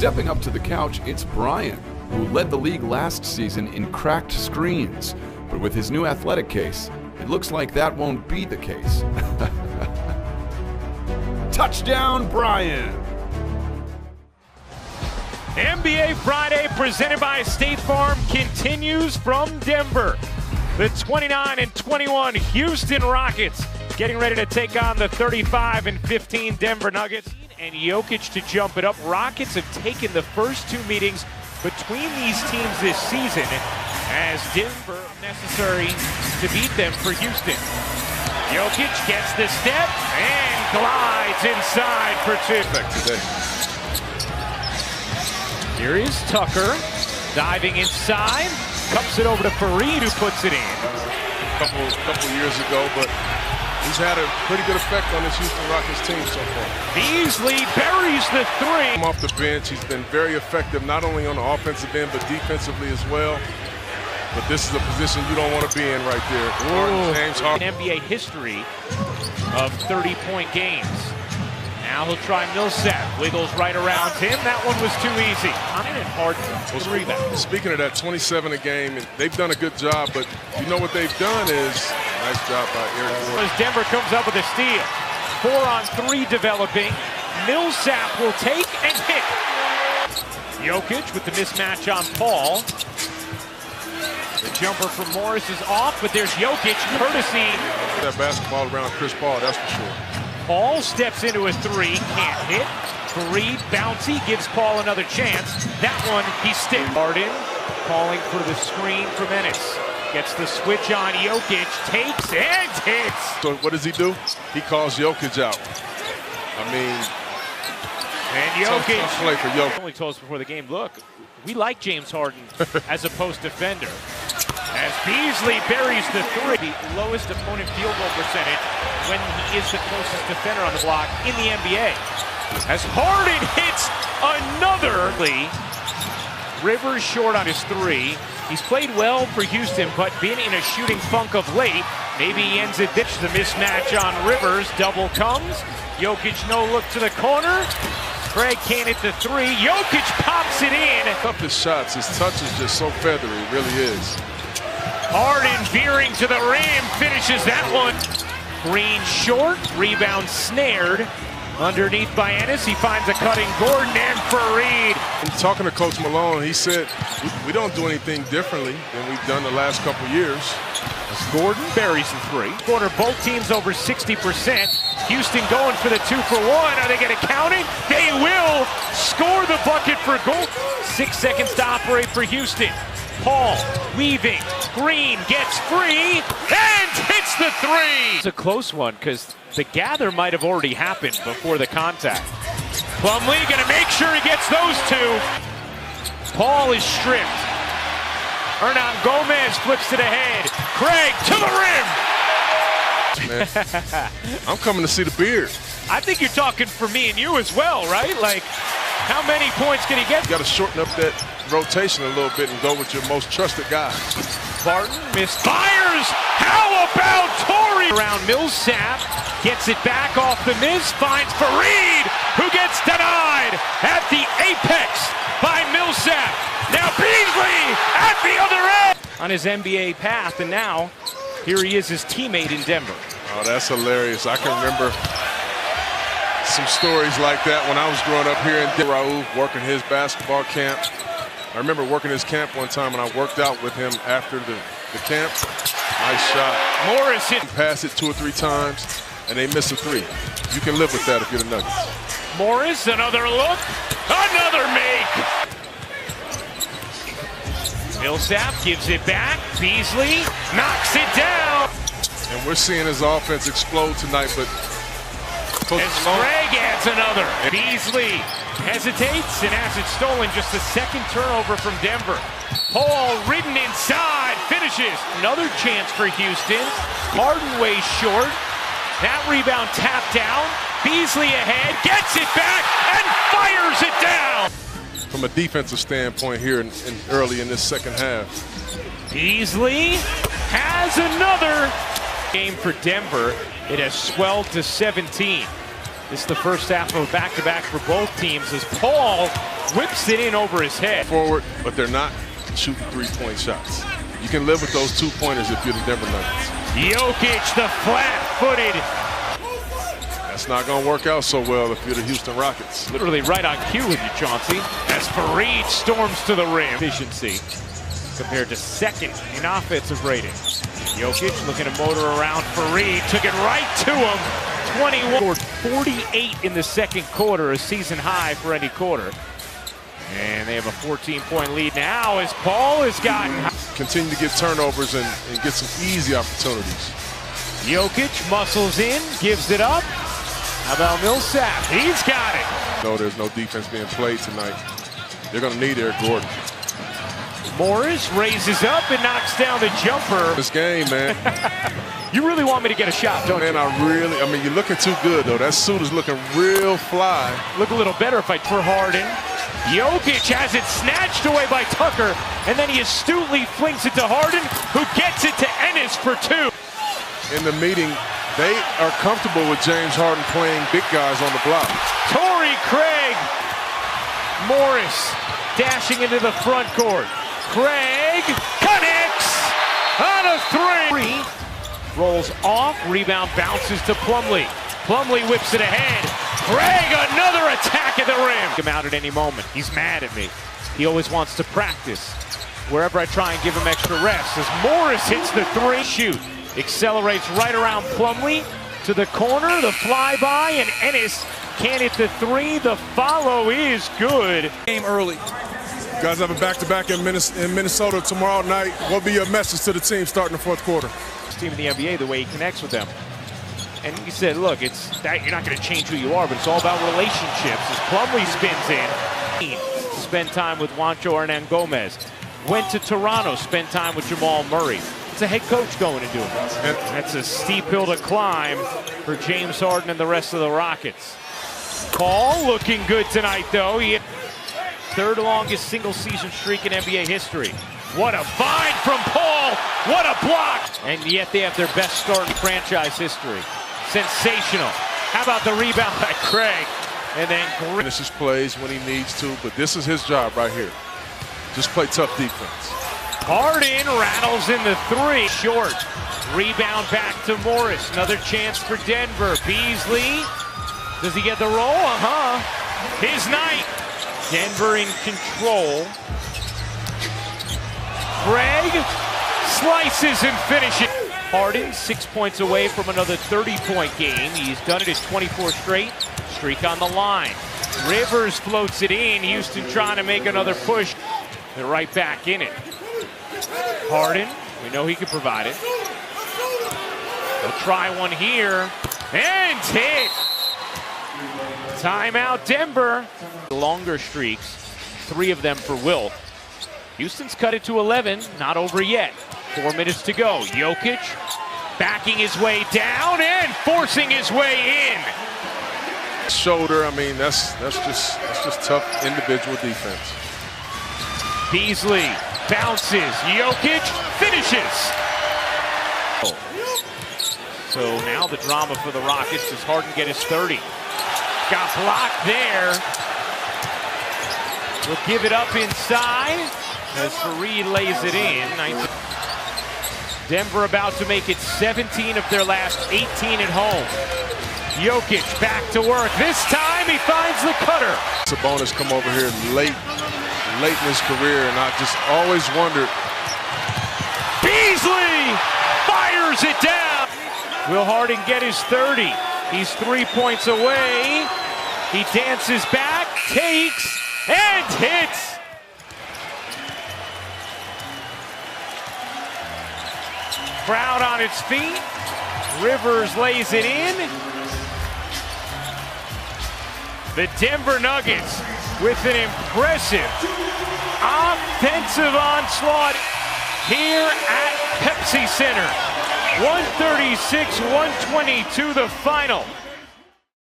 Stepping up to the couch, it's Brian, who led the league last season in cracked screens. But with his new athletic case, it looks like that won't be the case. Touchdown, Brian! NBA Friday presented by State Farm continues from Denver. The 29-21 Houston Rockets getting ready to take on the 35-15 Denver Nuggets. And Jokic to jump it up. Rockets have taken the first two meetings between these teams this season as Denver necessary to beat them for Houston. Jokic gets the step and glides inside for two. Here is Tucker diving inside, cups it over to Faried, who puts it in. A couple years ago, but he's had a pretty good effect on this Houston Rockets team so far. Beasley buries the three. Off the bench, he's been very effective, not only on the offensive end, but defensively as well. But this is a position you don't want to be in right there. James Harden. In NBA history of 30-point games. Now he'll try Millsap. Wiggles right around him. That one was too easy. On it and Harden. Speaking of that, 27 a game, and they've done a good job, but you know what they've done is nice job by Eric Gordon. As Denver comes up with a steal. 4-on-3 developing. Millsap will take and hit. Jokic with the mismatch on Paul. The jumper from Morris is off, but there's Jokic, courtesy. That basketball around Chris Paul, that's for sure. Paul steps into a three, can't hit. Faried, bouncy, gives Paul another chance. That one, he sticks. Harden calling for the screen from Ennis. Gets the switch on Jokic, takes and hits. So what does he do? He calls Jokic out. I mean, and Jokic tough play for Jokic. Only told us before the game, look, we like James Harden as a post defender. As Beasley buries the three, the lowest opponent field goal percentage when he is the closest defender on the block in the NBA. As Harden hits another, Rivers short on his three. He's played well for Houston, but been in a shooting funk of late. Maybe he ends it. The mismatch on Rivers. Double comes. Jokic no look to the corner. Craig can't hit the three. Jokic pops it in. Up his shots. His touch is just so feathery. It really is. Harden veering to the rim. Finishes that one. Green short. Rebound snared. Underneath by Ennis, he finds a cutting Gordon and Faried. Talking to Coach Malone, he said, we don't do anything differently than we've done the last couple years. As Gordon buries the three. Quarter, both teams over 60%. Houston going for the 2-for-1. Are they going to count it? They will score the bucket for goal. 6 seconds to operate for Houston. Paul weaving. Green gets free and hits the three. It's a close one because the gather might have already happened before the contact. Plumlee going to make sure he gets those two. Paul is stripped. Hernan Gomez flips it ahead. Craig to the rim. Man, I'm coming to see the beard. I think you're talking for me and you as well, right? Like, how many points can he get? You got to shorten up that rotation a little bit and go with your most trusted guy. Barton misfires. How about Torrey? Around Millsap, gets it back off the miss, finds Faried, who gets denied at the apex by Millsap. Now Beasley at the other end on his NBA path, and now here he is, his teammate in Denver. Oh, that's hilarious. I can remember some stories like that when I was growing up here in Denver. Raul working his basketball camp. I remember working his camp one time, and I worked out with him after the camp. Nice shot. Morris hit. Pass it 2 or 3 times, and they miss a three. You can live with that if you're the Nuggets. Morris, another look, another make. Millsap gives it back. Beasley knocks it down. And we're seeing his offense explode tonight, but as Craig adds another. Beasley hesitates and has it stolen. Just the second turnover from Denver. Paul ridden inside, finishes. Another chance for Houston. Harden way short. That rebound tapped down. Beasley ahead, gets it back, and fires it down. From a defensive standpoint here early in this second half. Beasley has another game for Denver. It has swelled to 17. This is the first half of a back-to-back for both teams as Paul whips it in over his head. Forward, but they're not shooting three-point shots. You can live with those two-pointers if you're the Denver Nuggets. Jokic, the flat-footed. That's not going to work out so well if you're the Houston Rockets. Literally right on cue with you, Chauncey. As Fareed storms to the rim. Efficiency compared to second in offensive rating. Jokic looking to motor around Fareed. Took it right to him. 21. Scored 48 in the second quarter, a season high for any quarter. And they have a 14-point lead now as Paul has gotten. Continue to get turnovers and get some easy opportunities. Jokic muscles in, gives it up. How about Millsap? He's got it. No, there's no defense being played tonight. They're going to need Eric Gordon. Morris raises up and knocks down the jumper. This game, man. You really want me to get a shot, don't you? Man, I mean, you're looking too good, though. That suit is looking real fly. Look a little better if I for Harden. Jokic has it snatched away by Tucker, and then he astutely flings it to Harden, who gets it to Ennis for two. In the meeting, they are comfortable with James Harden playing big guys on the block. Torrey Craig. Morris dashing into the front court. Craig connects on a three. Rolls off, rebound bounces to Plumlee. Plumlee whips it ahead. Craig, another attack at the rim. Come out at any moment. He's mad at me. He always wants to practice. Wherever I try and give him extra reps. As Morris hits the three, shoot. Accelerates right around Plumlee to the corner, the flyby, and Ennis can't hit the three. The follow is good. Game early. Guys have a back-to-back in Minnesota tomorrow night. What will be your message to the team starting the fourth quarter? This team in the NBA, the way he connects with them. And he said, look, it's that you're not going to change who you are, but it's all about relationships. As Plumlee spins in, spend time with Juancho Hernan-Gomez. Went to Toronto, spent time with Jamal Murray. It's a head coach going and doing it. And that's a steep hill to climb for James Harden and the rest of the Rockets. Paul looking good tonight, though. He had third longest single-season streak in NBA history. What a find from Paul! What a block! And yet they have their best start in franchise history. Sensational. How about the rebound by Craig? And then finishes plays when he needs to, but this is his job right here. Just play tough defense. Harden rattles in the three. Short. Rebound back to Morris. Another chance for Denver. Beasley. Does he get the roll? His night. Denver in control. Craig slices and finishes. Harden 6 points away from another 30-point game. He's done it his 24th straight. Streak on the line. Rivers floats it in. Houston trying to make another push. They're right back in it. Harden, we know he can provide it. They'll try one here. And hit. Timeout Denver. Longer streaks, 3 of them for Wilt. Houston's cut it to 11, not over yet. 4 minutes to go. Jokic backing his way down and forcing his way in. Shoulder, I mean, that's just tough individual defense. Beasley bounces. Jokic finishes. So now the drama for the Rockets. Does Harden get his 30? Got blocked there. We'll give it up inside as Fareed lays it in. Denver about to make it 17 of their last 18 at home. Jokic back to work. This time he finds the cutter. Sabonis come over here late in his career, and I just always wondered. Beasley fires it down. Will Harden get his 30? He's 3 points away. He dances back, takes, and hits. Crowd on its feet. Rivers lays it in. The Denver Nuggets with an impressive offensive onslaught here at Pepsi Center. 136-122 the final.